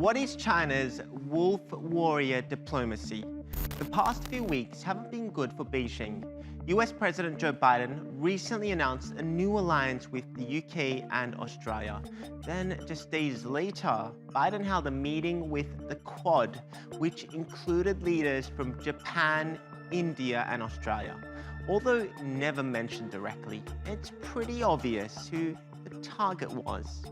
What is China's wolf warrior diplomacy? The past few weeks haven't been good for Beijing. US President Joe Biden recently announced a new alliance with the UK and Australia. Then, just days later, Biden held a meeting with the Quad, which included leaders from Japan, India, and Australia. Although never mentioned directly, it's pretty obvious who the target was.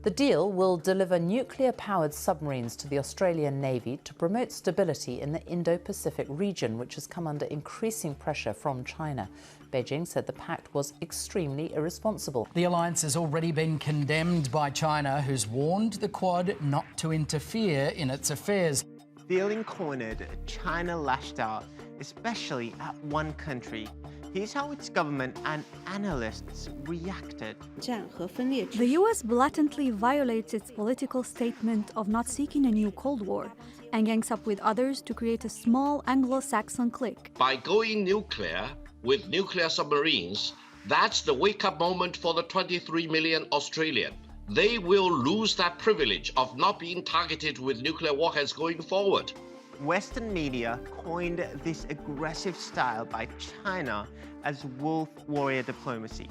The deal will deliver nuclear-powered submarines to the Australian Navy to promote stability in the Indo-Pacific region, which has come under increasing pressure from China. Beijing said the pact was extremely irresponsible. The alliance has already been condemned by China, who's warned the Quad not to interfere in its affairs. Feeling cornered, China lashed out, especially at one country. Here's how its government and analysts reacted. The US blatantly violates its political statement of not seeking a new Cold War and gangs up with others to create a small Anglo-Saxon clique. By going nuclear with nuclear submarines, that's the wake-up moment for the 23 million Australian. They will lose that privilege of not being targeted with nuclear warheads going forward. Western media coined this aggressive style by China as wolf warrior diplomacy.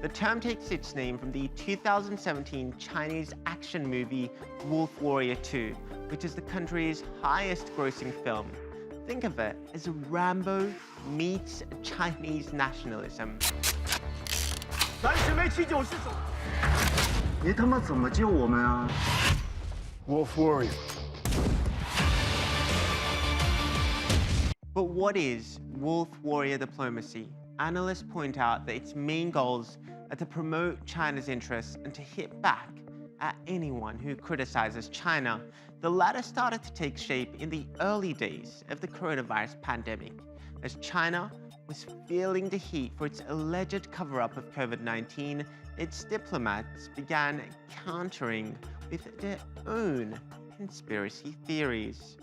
The term takes its name from the 2017 Chinese action movie Wolf Warrior 2, which is the country's highest grossing film. Think of it as Rambo meets Chinese nationalism. Wolf Warrior. But what is wolf warrior diplomacy? Analysts point out that its main goals are to promote China's interests and to hit back at anyone who criticizes China. The latter started to take shape in the early days of the coronavirus pandemic, as China was feeling the heat for its alleged cover-up of COVID-19. Its diplomats began countering with their own conspiracy theories.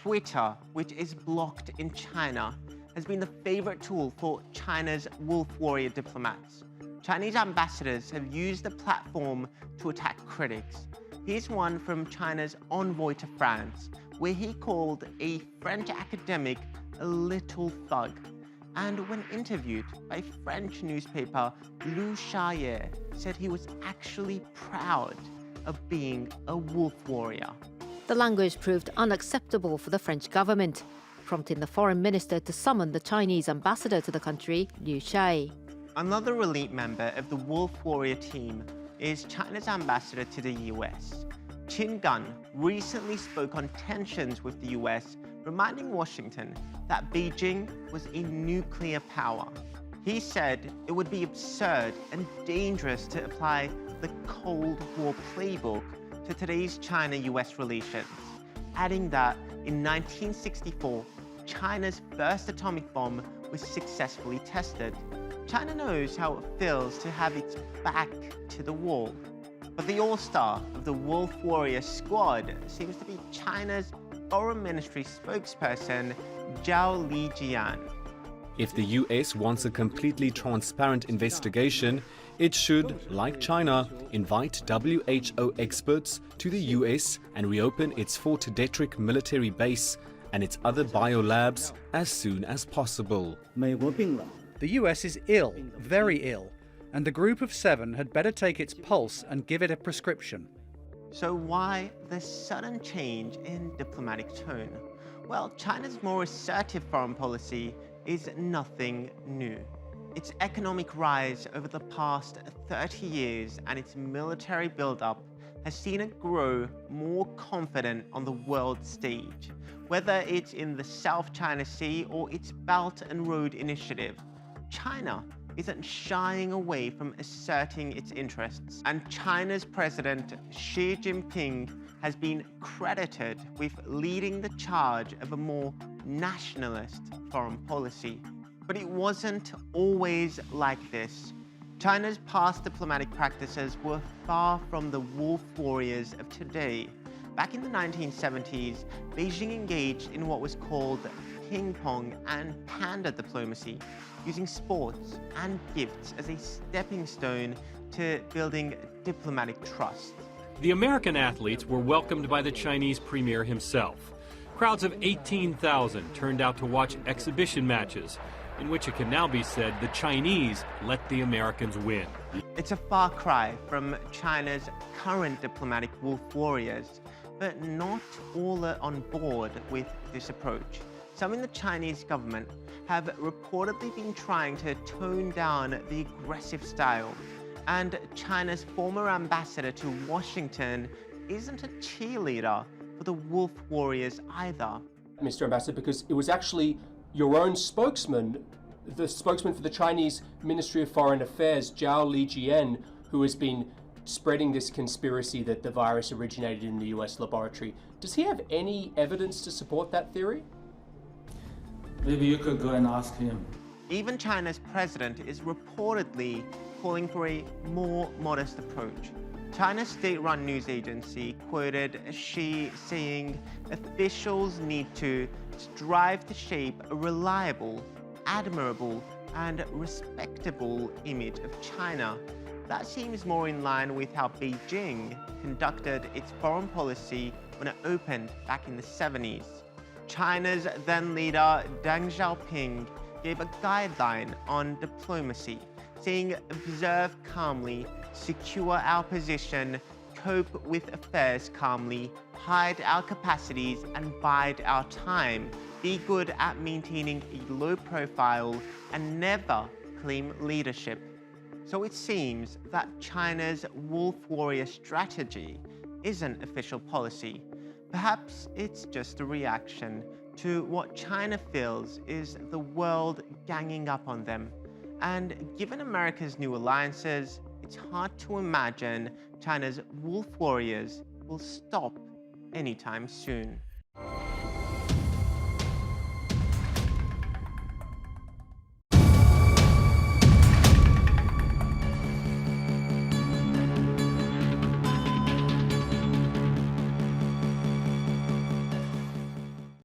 Twitter, which is blocked in China, has been the favorite tool for China's wolf warrior diplomats. Chinese ambassadors have used the platform to attack critics. Here's one from China's envoy to France, where he called a French academic a little thug. And when interviewed by French newspaper Le Charrier, said he was actually proud of being a wolf warrior. The language proved unacceptable for the French government, prompting the foreign minister to summon the Chinese ambassador to the country, Liu Shai. Another elite member of the wolf warrior team is China's ambassador to the US. Qin Gan recently spoke on tensions with the US, reminding Washington that Beijing was a nuclear power. He said it would be absurd and dangerous to apply the Cold War playbook to today's China-US relations, adding that in 1964, China's first atomic bomb was successfully tested. China knows how it feels to have its back to the wall. But the all-star of the Wolf Warrior squad seems to be China's Foreign Ministry spokesperson, Zhao Lijian. If the US wants a completely transparent investigation, it should, like China, invite WHO experts to the US and reopen its Fort Detrick military base and its other biolabs as soon as possible. The US is ill, very ill, and the Group of Seven had better take its pulse and give it a prescription. So why the sudden change in diplomatic tone? Well, China's more assertive foreign policy is nothing new. Its economic rise over the past 30 years and its military buildup has seen it grow more confident on the world stage. Whether it's in the South China Sea or its Belt and Road Initiative, China isn't shying away from asserting its interests. And China's President Xi Jinping has been credited with leading the charge of a more nationalist foreign policy. But it wasn't always like this. China's past diplomatic practices were far from the wolf warriors of today. Back in the 1970s, Beijing engaged in what was called ping pong and panda diplomacy, using sports and gifts as a stepping stone to building diplomatic trust. The American athletes were welcomed by the Chinese premier himself. Crowds of 18,000 turned out to watch exhibition matches, in which it can now be said the Chinese let the Americans win. It's a far cry from China's current diplomatic wolf warriors, but not all are on board with this approach. Some in the Chinese government have reportedly been trying to tone down the aggressive style, and China's former ambassador to Washington isn't a cheerleader for the wolf warriors either. Mr. Ambassador, because it was actually your own spokesman, the spokesman for the Chinese Ministry of Foreign Affairs, Zhao Lijian, who has been spreading this conspiracy that the virus originated in the US laboratory. Does he have any evidence to support that theory? Maybe you could go and ask him. Even China's president is reportedly calling for a more modest approach. China's state-run news agency quoted Xi saying officials need to strive to shape a reliable, admirable, and respectable image of China. That seems more in line with how Beijing conducted its foreign policy when it opened back in the 70s. China's then leader Deng Xiaoping gave a guideline on diplomacy, saying observe calmly, secure our position, cope with affairs calmly, hide our capacities and bide our time, be good at maintaining a low profile and never claim leadership. So it seems that China's wolf warrior strategy isn't official policy. Perhaps it's just a reaction to what China feels is the world ganging up on them. And given America's new alliances, it's hard to imagine China's wolf warriors will stop anytime soon.